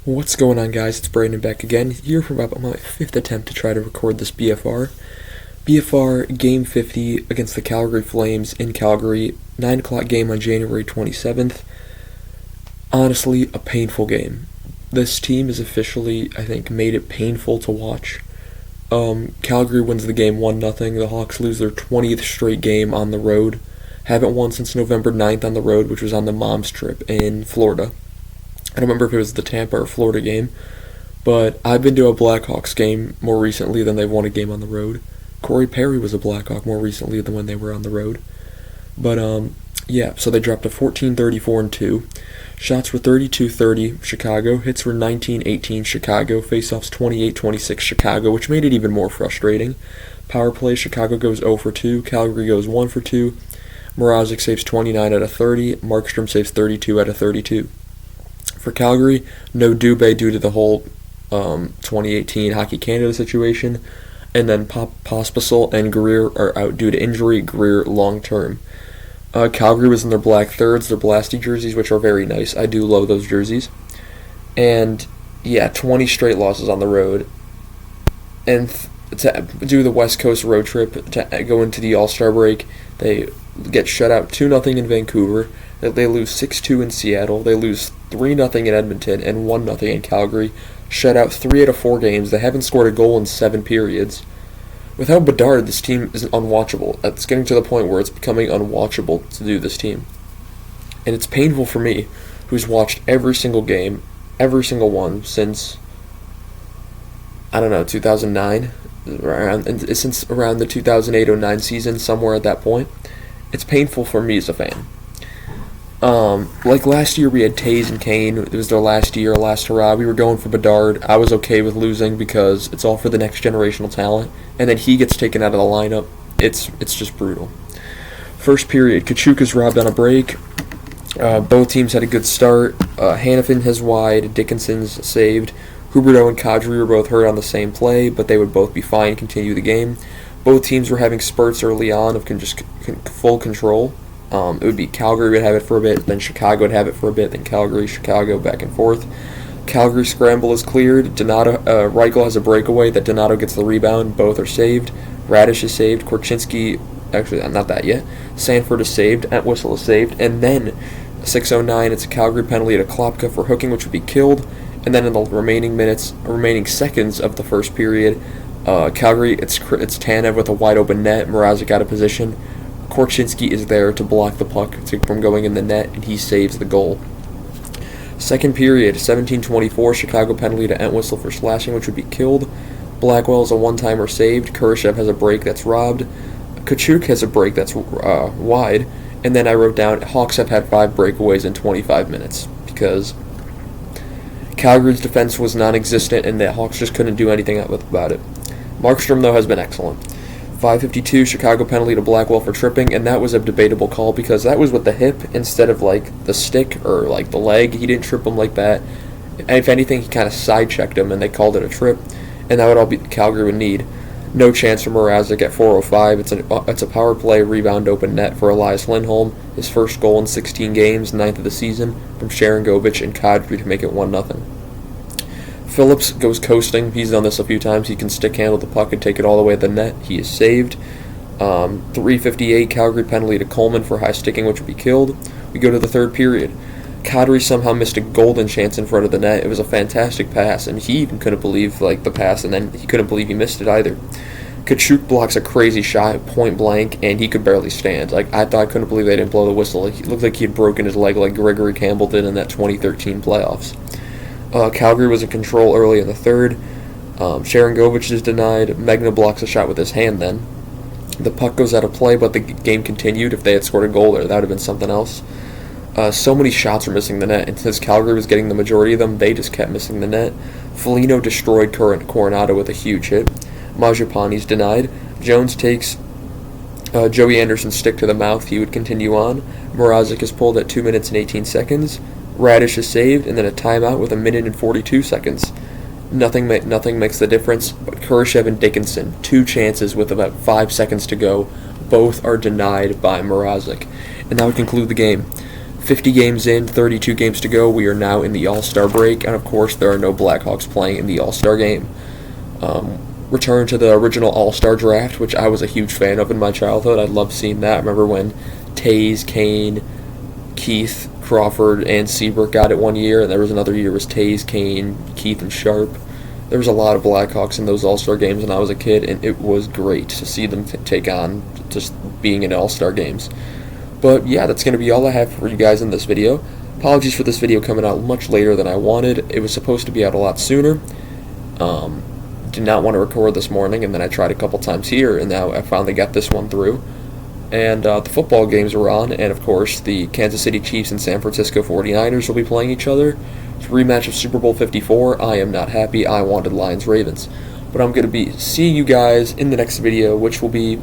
What's going on, guys? It's Brandon back again, here for about my fifth attempt to try to record this BFR. BFR Game 50 against the Calgary Flames in Calgary, 9 o'clock game on January 27th. Honestly, a painful game. This team has officially, I think, made it painful to watch. Calgary wins the game 1-0. The Hawks lose their 20th straight game on the road. Haven't won since November 9th on the road, which was on the mom's trip in Florida. I don't remember if it was the Tampa or Florida game, but I've been to a Blackhawks game more recently than they've won a game on the road. Corey Perry was a Blackhawk more recently than when they were on the road. But, so they dropped to 14-34-2. Shots were 32-30 Chicago. Hits were 19-18 Chicago. Faceoffs 28-26 Chicago, which made it even more frustrating. Power play, Chicago goes 0 for 2. Calgary goes 1 for 2. Mrazek saves 29 out of 30. Markstrom saves 32 out of 32. For Calgary, no Dubé due to the whole 2018 Hockey Canada situation. And then Pospisil and Greer are out due to injury. Greer long-term. Calgary was in their black thirds, their Blasty jerseys, which are very nice. I do love those jerseys. And, 20 straight losses on the road. And to do the West Coast road trip, to go into the All-Star break, they get shut out 2-0 in Vancouver. They lose 6-2 in Seattle. They lose 3-0 in Edmonton and 1-0 in Calgary. Shut out 3 out of 4 games. They haven't scored a goal in 7 periods. Without Bedard, this team is unwatchable. It's getting to the point where it's becoming unwatchable to do this team. And it's painful for me, who's watched every single game, every single one, since, 2009, since around the 2008-09 season, somewhere at that point. It's painful for me as a fan. Like last year we had Taze and Kane. It was their last year, last hurrah. We were going for Bedard. I was okay with losing because it's all for the next generational talent. And then he gets taken out of the lineup. It's just brutal. First period, Kachuk is robbed on a break. Both teams had a good start. Hanifin has wide. Dickinson's saved. Huberdeau and Kadri were both hurt on the same play, but they would both be fine and continue the game. Both teams were having spurts early on of full control. It would be Calgary would have it for a bit, then Chicago would have it for a bit, then Calgary, Chicago, back and forth. Calgary scramble is cleared. Reichel has a breakaway that Donato gets the rebound. Both are saved. Radish is saved. Korchinski, actually, not that yet. Sanford is saved. Entwistle is saved. And then, 6:09, it's a Calgary penalty to Klopka for hooking, which would be killed. And then in the remaining seconds of the first period, Calgary, it's Tanev with a wide open net. Mrazek out of position. Korchinski is there to block the puck from going in the net, and he saves the goal. Second period, 17:24, Chicago penalty to Entwistle for slashing, which would be killed. Blackwell is a one-timer saved. Kurashev has a break that's robbed. Kachuk has a break that's wide. And then I wrote down, Hawks have had 5 breakaways in 25 minutes, because Calgary's defense was non-existent, and the Hawks just couldn't do anything about it. Markstrom, though, has been excellent. 5:52, Chicago penalty to Blackwell for tripping, and that was a debatable call because that was with the hip instead of the stick or the leg. He didn't trip him like that. And if anything, he kind of side-checked him, and they called it a trip, and that would all be Calgary would need. No chance for Mrazek at 4:05. It's a power play rebound open net for Elias Lindholm, his first goal in 16 games, 9th of the season, from Sharangovich and Kadri to make it 1-0. Phillips goes coasting. He's done this a few times. He can stick handle the puck and take it all the way at the net. He is saved. 3:58, Calgary penalty to Coleman for high sticking, which would be killed. We go to the third period. Kadri somehow missed a golden chance in front of the net. It was a fantastic pass, and he even couldn't believe the pass, and then he couldn't believe he missed it either. Kachuk blocks a crazy shot, point blank, and he could barely stand. I couldn't believe they didn't blow the whistle. It looked like he had broken his leg like Gregory Campbell did in that 2013 playoffs. Calgary was in control early in the third. Sharangovich is denied. Megna blocks a shot with his hand then. The puck goes out of play, but the game continued. If they had scored a goal there, that would have been something else. So many shots were missing the net, and since Calgary was getting the majority of them, they just kept missing the net. Foligno destroyed Coronado with a huge hit. Majapani's denied. Jones takes Joey Anderson's stick to the mouth. He would continue on. Mrazek is pulled at 2 minutes and 18 seconds. Radish is saved, and then a timeout with 1 minute and 42 seconds. Nothing makes the difference, but Kurashev and Dickinson, 2 chances with about 5 seconds to go, both are denied by Mrazek. And that would conclude the game. 50 games in, 32 games to go. We are now in the All-Star break, and of course, there are no Blackhawks playing in the All-Star game. Return to the original All-Star draft, which I was a huge fan of in my childhood. I loved seeing that. I remember when Taze, Kane, Keith, Crawford, and Seabrook got it one year, and there was another year was Taze, Kane, Keith, and Sharp. There was a lot of Blackhawks in those All-Star games when I was a kid, and it was great to see them take on just being in All-Star games. But yeah, that's going to be all I have for you guys in this video. Apologies for this video coming out much later than I wanted. It was supposed to be out a lot sooner. Did not want to record this morning, and then I tried a couple times here, and now I finally got this one through. And the football games were on, and of course the Kansas City Chiefs and San Francisco 49ers will be playing each other. It's a rematch of Super Bowl 54. I am not happy. I wanted Lions-Ravens. But I'm going to be seeing you guys in the next video, which will be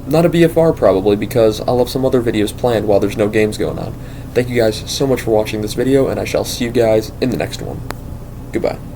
not a BFR probably, because I'll have some other videos planned while there's no games going on. Thank you guys so much for watching this video, and I shall see you guys in the next one. Goodbye.